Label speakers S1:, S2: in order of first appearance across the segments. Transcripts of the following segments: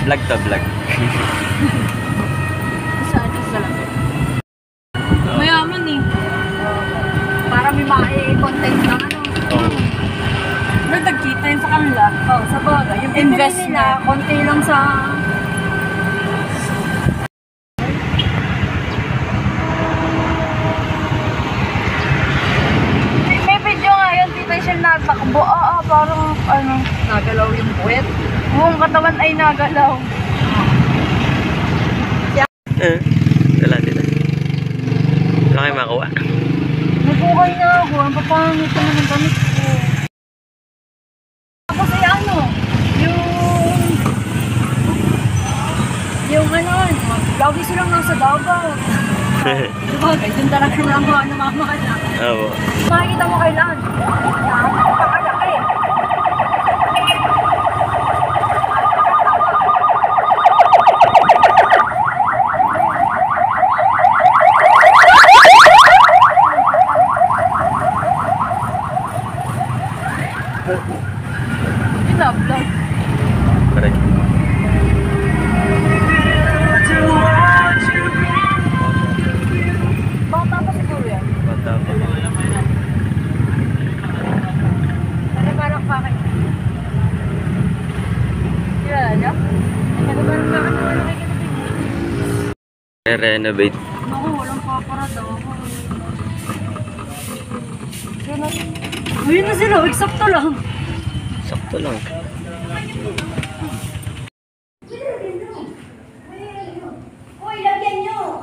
S1: Vlog to vlog.
S2: Saan isa lang? Mayaman eh. Para may ma-content na ano.
S1: Oo.
S2: Nagkita yun sa kanila. Oo, sa bagay. Yung invest nila, konti lang sa... May video nga yun, dito siya natakbo. Parang ano, nagalaw yung puwet. Buong katawan ay nagalaw.
S1: Wala dito. Wala kayo makuha.
S2: Nagkukay na ako. Ang papangit ko naman gamit ko. Tapos ay ano, yung ano, lagi silang nasa Davao. Diba, dun talaga lang mga namamahal na.
S1: Oo.
S2: Makikita mo kailan. Napakalaki. Vlog.
S1: Correct.
S2: Bata pa siguro yan.
S1: Bata pa.
S2: Nagbarang pa kayo. Yan, no? Nagbarang pa kayo.
S1: Renovate.
S2: Ako, walang paparad ako. Ayun na sila, eksakto lang.
S1: Sakto lang.
S2: Uy, lagyan nyo!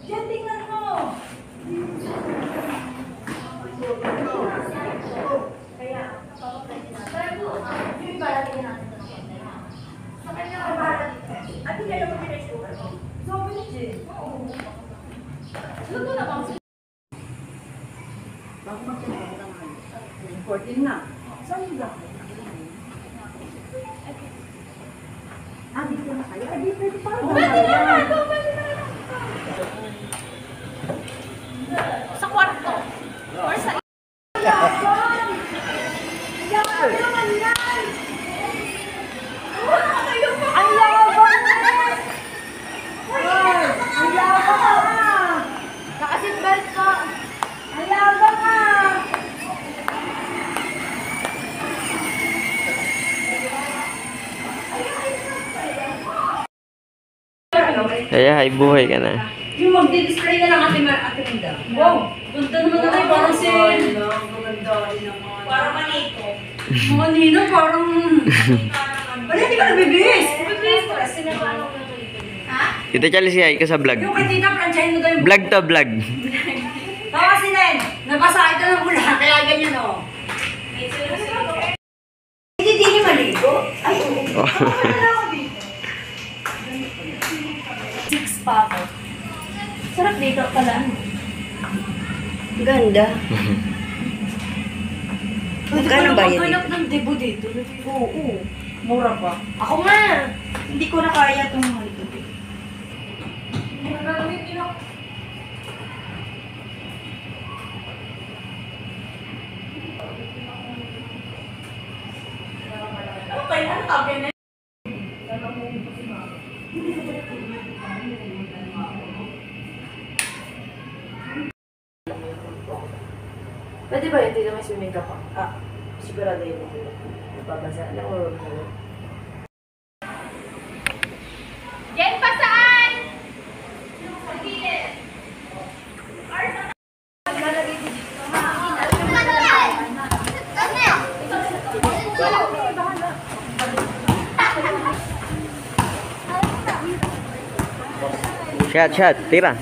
S2: Diyan, tingnan mo! Kaya, yung ibalagin natin ito. Sa kanya ang bahala dito. At hindi na naman pinag-sugar mo. So, pinag-sugar. Oo. Luto na bang sila? Bakit magkakaroon na nga? 14 na. Saan yung black? Dito na kayo. Dito pa. Sa kwarto. Or sa... Ang laban! Ang laban! Nakaseatbelt ka! Ang laban ka!
S1: Kaya ay buhay ka na.
S2: Yung magdi-display na lang Ate Linda. Wow! Ganda naman na tayo. Parang si... Parang manito. Manino, parang... Wala, hindi ka nabibis. Nabibis ko. Ha?
S1: Tita Charlie, siya ka sa vlog.
S2: Yung kay Tita, planchahin mo daw yung...
S1: Vlog to vlog.
S2: Tawa si Len. Nabasa ito ng bula. Kaya ganyan o. Hindi din maligo. Ay, oo. Pa ako. Sarap dito pala.
S3: Ganda. Magkano ba yun?
S2: Maghanap ng debo dito. Oo. Mura pa. Ako nga. Hindi ko na kaya itong mga ito. Okay, ano tabi na? Pwede ba hindi naman swimming ka pa? Sigurado yun. Napabasa. Alam mo. Yan pa saan? Sige. Lalagay ko dito.
S1: Shot, tira.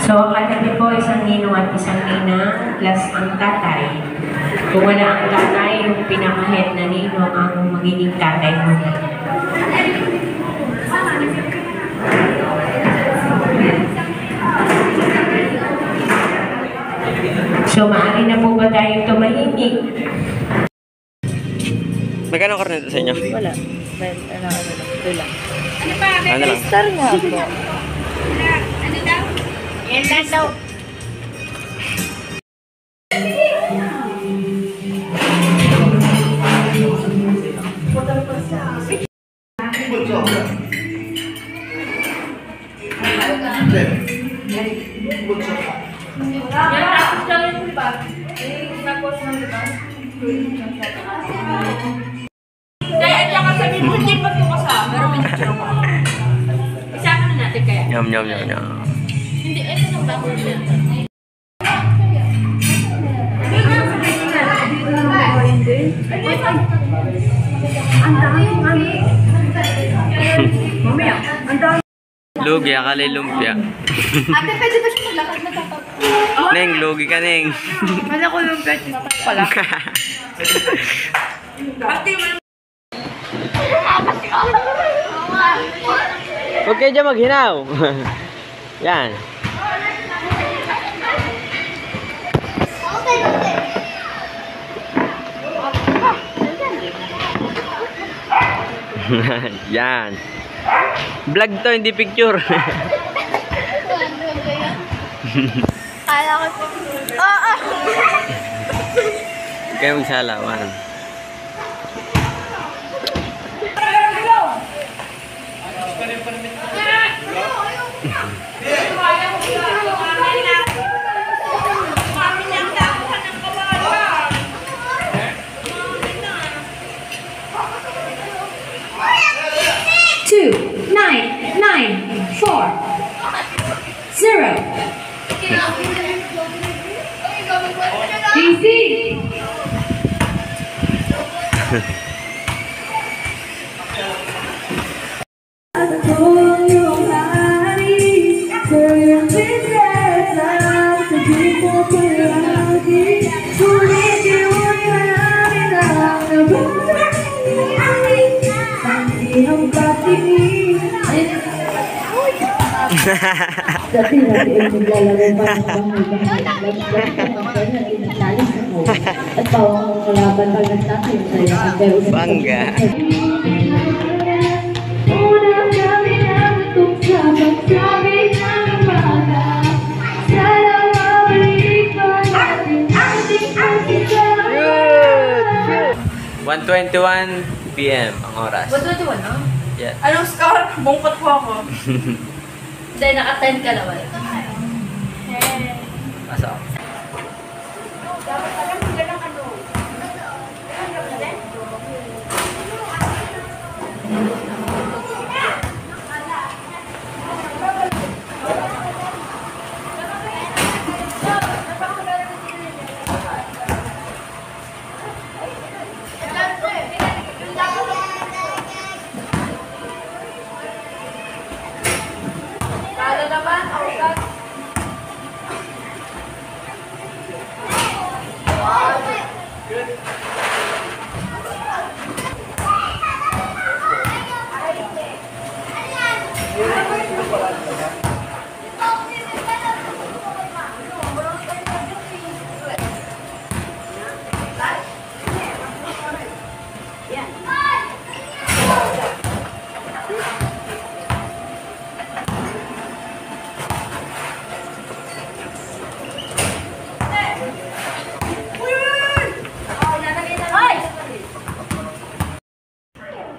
S3: So, ang katabi po isang ninong at isang ninang plus ang tatay. Kung wala ang tatay, yung pinaka-head na ninong ang magiging tatay mo. So, maaari na po ba tayong tumahimik?
S1: Magkano karne sa inyo?
S4: Wala. Well, ano lang. Ito lang.
S1: Ano lang?
S4: Star nga po.
S2: Yan lang daw. Kaya at saka sabi mo, hindi pa ito kasama. Pero may nature ko. Isama na natin kaya.
S1: Yum, yum, yum, yum.
S2: Hindi, ito ng bago siya. Mamaya, ang dami.
S1: Lugi, akala lumpia.
S2: Ate, pwede ba siya maglakad na tapos?
S1: Neng, lugi ka, Neng.
S4: Kala ko yung pet pala.
S1: Huwag kayo dyan maghinaw. Yan. Yan. Vlog to, hindi picture.
S2: Kala ko po. Oo!
S1: Huwag kayo magsalawan.
S3: Two, 9, 9, 4, 0. Easy.
S5: Dati natin ay naglalaro pa ng bahay inasalis ako. At bawang ang kalaban pag nagtatay sa'yo. Pero
S1: Bangga.
S5: unang kami nagutok sa pagsabi ng bata. Sana mabalik pa natin ating
S1: Good! 1:21 PM ang oras.
S2: 121, no?
S1: Yeah.
S2: Anong score? Bungkot po ako. Hindi, naka-10 ka naman.
S1: Pasok.
S2: Kala naman, outside.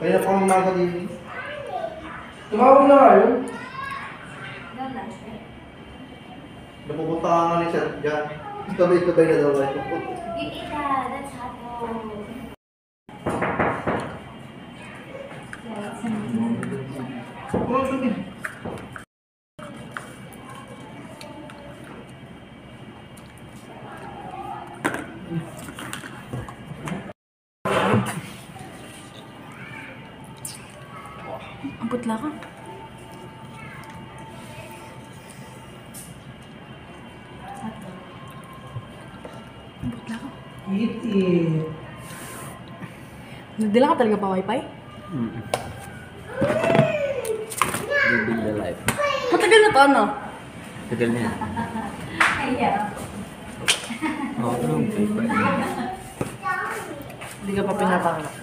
S6: Kaya pa ang umaga din. Tumawag na kayo. Napupunta ka nga ni Sir dyan. Tabay-tabay na daw kayo.
S2: Yung isa, that's hapon.
S4: Ang putla ka. Nagdala ka talaga pa wifi?
S1: Living the life.
S4: Matagal na to, ano?
S1: Tagal na yan. Oo, ang paper.
S4: Hindi ka pa pinapanganak.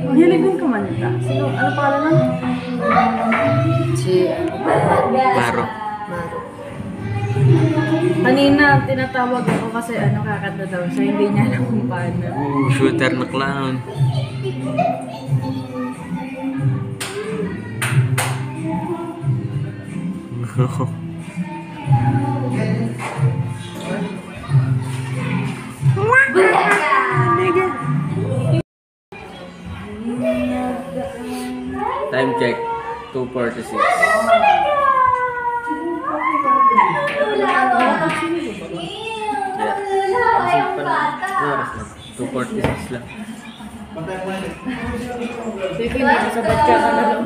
S4: Ang hiligan ka man ita. Sino? Ano pala nun? Si...
S1: Maro.
S4: Kanina, tinatawag ako kasi kakanta daw siya. Hindi niya alam kung paano.
S1: Shooter na clown. Time check. 2:46. Oras na. 2:46 lang.
S4: Sige, sabat ka na lang.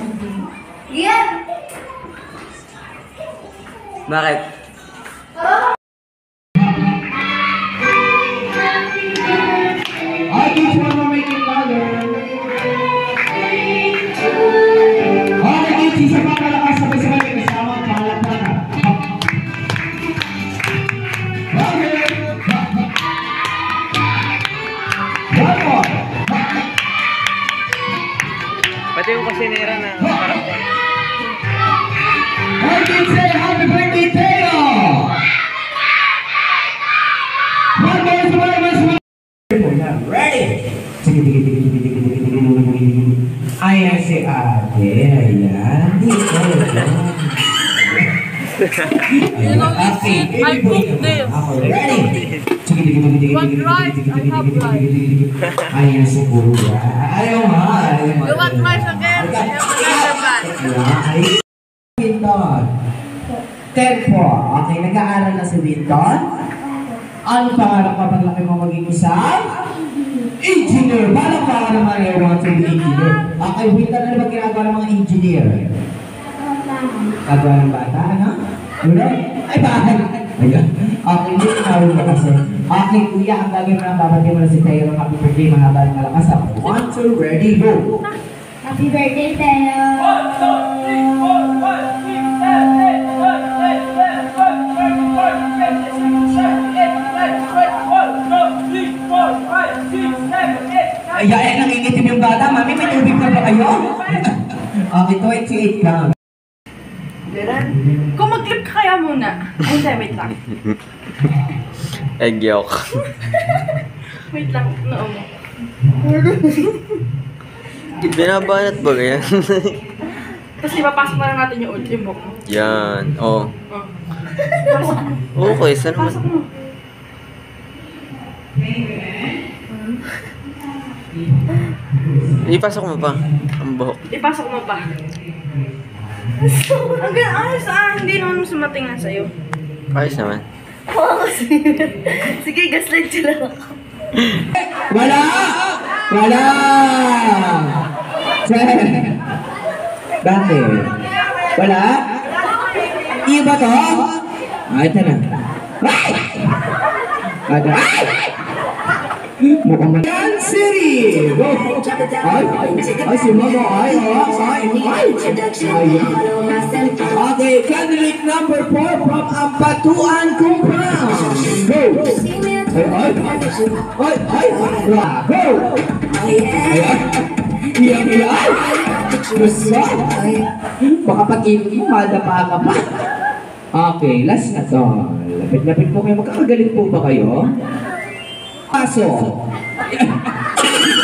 S1: Bakit?
S7: I just want to make it louder. Okay, isa pa malakas sabay-sabay kasama ang palakpakan. Okay. One more.
S1: Pati yung kusinera na parang
S7: I can say happy birthday, Teo. One more. Ready? Ayan si ate, ayan. Dito, ayan. Okay,
S4: I cooked this.
S7: ako ready?
S4: Want rice? I have rice.
S7: Ayan si Kuya. Ayaw nga.
S4: You want rice again? I have another bag.
S7: Ayan. Winton. 10 po. Okay, nag-aaral na si Winton. Ano pangarap ka pag laki mo maging isang? Engineer! Paano pa naman I want to be engineer? Okay, Winton, ano ba ginagawa ng mga engineer? Gagawa ng bata, ano? Wala? Ay, bakit? Ayan. Okay, hindi tinawag mo kasi. Okay, kuya, ang gagawin mo lang, babati mo na si Tayo ng happy birthday, mahaba ng malakas. 1, 2, ready, go!
S5: Happy birthday, Teo!
S7: Ay, nangingitim yung bata. Mami, may tubig na ba kayo? Okay, 28 ka.
S4: Kung mag-clip ka kaya muna. Ay, hindi, wait lang.
S1: egg yolk.
S4: Wait lang, noo mo.
S1: Binabanat ba ganyan?
S4: Tapos ipapasok na lang natin yung ultimo mo.
S1: Yan. Oh.
S4: Pasok mo.
S1: Okay, saan naman?
S4: Pasok mo.
S1: Ipasok mo pa. Ang buhok.
S4: Ipasok mo pa. Ang ayos hindi naman sumating na sa'yo.
S1: Ayos naman.
S4: Sige, gaslight sila ako.
S7: Wala! Wala! Bakit? Wala? Iba to? Ay, ito na. Ay! Ay! Mukhang Yan City! Go! Ay, si Mama, ay. Okay, candidate number 4 from Ampatuan Compound. Go! Ay! Go! Iyak! Gusto? Baka pag-ibig mo, madapa ka pa. Okay, last na to. Lapit-lapit po kayo. Magkakagalit po ba kayo? Paso.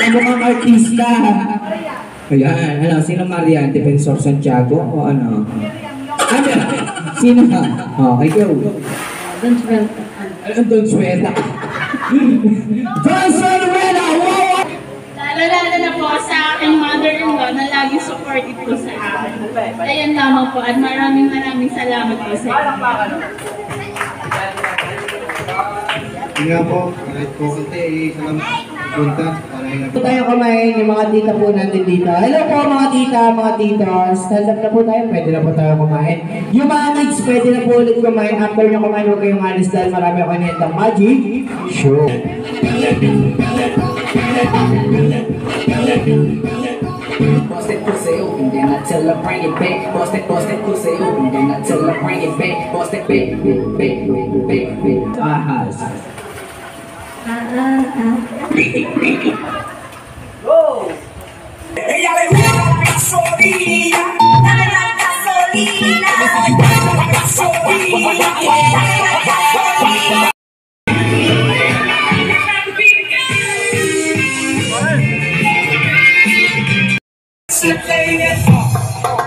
S7: Ang mga artista. Ayan, ano, sino Marian? Defensor Santiago? O ano? Ano? Sino? Okay, go.
S5: Don't welcome.
S7: Don Suela. Don Suela! Wow!
S8: Lalo na po sa aking mother-in-law na laging supportive po sa akin. Ayan lamang po at maraming salamat po sa inyo.
S6: Nga po, kahit po kasi salamat punta para
S7: Tayo kumain, yung mga tita po natin dito. Hello po mga tita, mga titos. Stand up na po tayo, pwede na po tayo kumain. Yung mga kids, pwede na po ulit kumain. After nyo kumain, huwag kayong alis dahil marami ako nitang magic show.
S9: Busted pussy open, then I tell her bring it back. Busted pussy open, then I tell her bring it back. Busted back.
S7: Ahas.
S2: Ella le gusta la gasolina, dame la gasolina, dame la gasolina, dame la gasolina.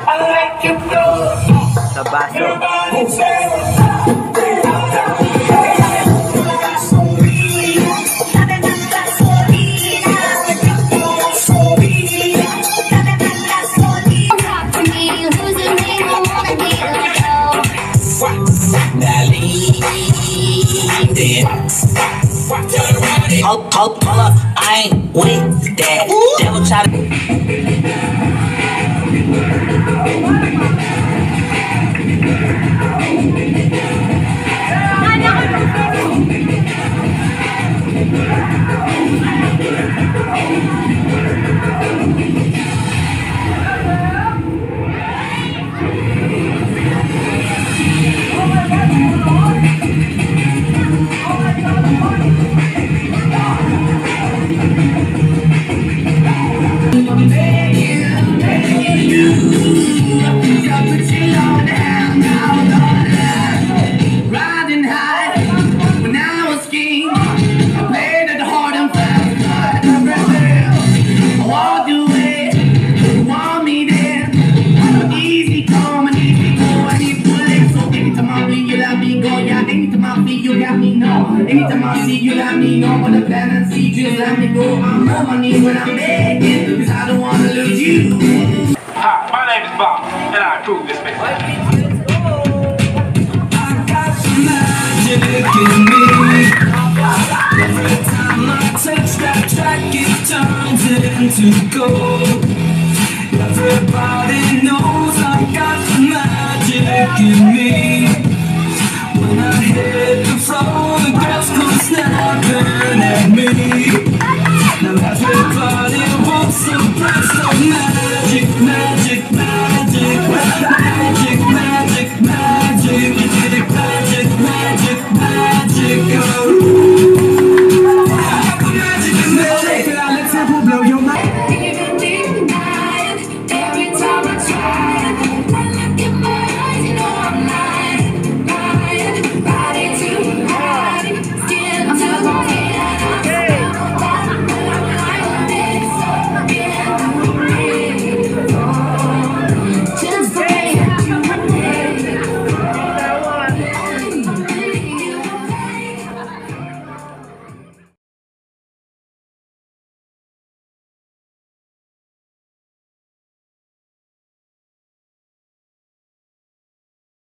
S2: I like your blood.
S1: Sa baso.
S10: Hold up, I ain't with that. Devil try to.
S7: Riding high when I was king. I played it hard and fast, but I walked away. You want me there? Easy come and easy go, and it's pulling. So anytime I see you, let me go. Yeah, anytime I see you, let me know. Anytime I see you, let me know. But the plan and see, just let me go. I'm on my knees when I'm begging, 'cause I don't wanna lose you.
S11: Hi, my name is Bob, and I approve this message.
S10: Every time I touch that track, it turns into gold. Everybody